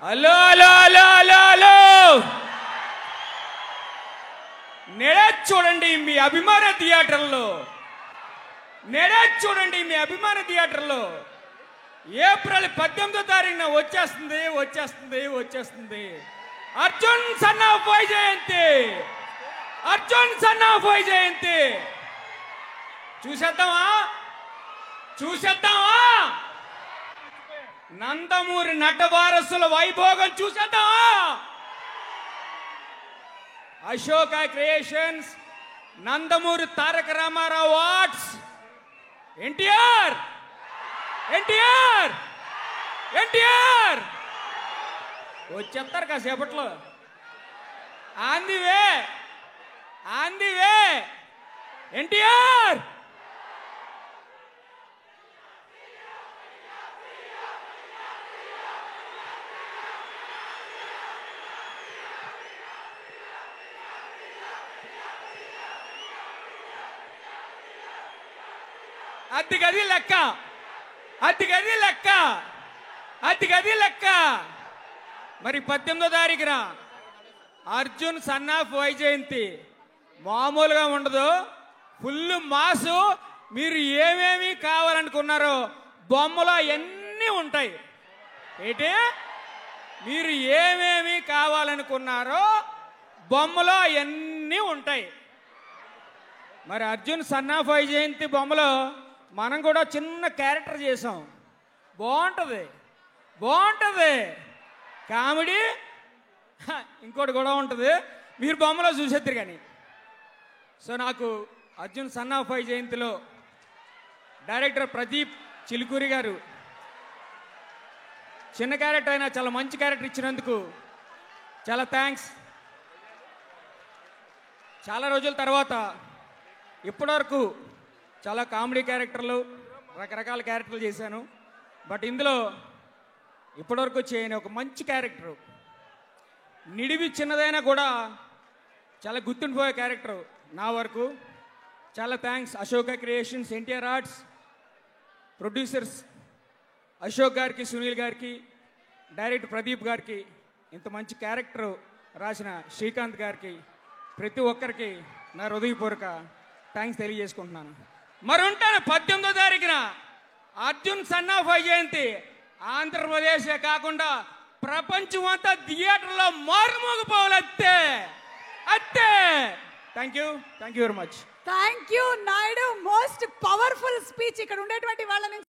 Hello hello hello hello hello చూడండి మీ అభిమాన థియేటర్లో, చూడండి మీ అభిమాన థియేటర్లో ఏప్రిల్ 18వ తారీఖున వచ్చేస్తుంది వచ్చేస్తుంది వచ్చేస్తుంది Arjun son of Vyjayanthi. Arjun son of Vyjayanthi చూసేద్దామా? చూసేద్దామా? నందమూరి నట వారసుల వైభోగం చూసేద్దామా? అశోక క్రియేషన్స్, నందమూరి తారక రామారావు ఆర్ట్స్, ఎన్టీఆర్ ఎన్టీఆర్ ఎన్టీఆర్ వచ్చేస్తారు కాసేపట్లో. On the way, on the way NTR. అది గది లెక్క, అది గది లెక్క, అది గది లెక్క. మరి 18వ తారీఖున అర్జున్ సన్ ఆఫ్ వైజయంతి మామూలుగా ఉండదు, ఫుల్ మాసు. మీరు ఏమేమి కావాలనుకున్నారో బొమ్మలో అన్నీ ఉంటాయి. ఏంటి? మీరు ఏమేమి కావాలనుకున్నారో బొమ్మలో అవన్నీ ఉంటాయి. మరి అర్జున్ సన్ ఆఫ్ వైజయంతి బొమ్మలో మనం కూడా చిన్న క్యారెక్టర్ చేసాం. బాగుంటుంది, బాగుంటుంది కామెడీ. ఇంకోటి కూడా ఉంటుంది, మీరు బొమ్మలో చూసేద్దరు కానీ. సో నాకు అర్జున్ సన్ ఆఫ్ వైజయంతిలో డైరెక్టర్ ప్రదీప్ చిలుకూరి గారు చిన్న క్యారెక్టర్ అయినా చాలా మంచి క్యారెక్టర్ ఇచ్చినందుకు చాలా థ్యాంక్స్. చాలా రోజుల తర్వాత ఇప్పటివరకు చాలా కామెడీ క్యారెక్టర్లు, రకరకాల క్యారెక్టర్లు చేశాను. బట్ ఇందులో ఇప్పటివరకు చేయని ఒక మంచి క్యారెక్టరు, నిడివి చిన్నదైనా కూడా చాలా గుర్తుండిపోయే క్యారెక్టరు నా వరకు. చాలా thanks Ashoka creations, NTR arts, producers Ashok గారికి, సునీల్ గారికి, డైరెక్టర్ ప్రదీప్ గారికి, ఇంత మంచి క్యారెక్టర్ రాసిన శ్రీకాంత్ గారికి, ప్రతి ఒక్కరికి నా హృదయపూర్వక థ్యాంక్స్ తెలియజేసుకుంటున్నాను. మరి ఉంటాను 18వ తారీఖున అర్జున్ సన్ ఆఫ్ వైజయంతి ఆంధ్రప్రదేశే కాకుండా ప్రపంచం అంతా థియేటర్లో మారుమోగిపోవాలి. అంతే అంతే. Thank you very much. Thank you Naidu. Most powerful speech. ఇక్కడ ఉండేటువంటి వాళ్ళని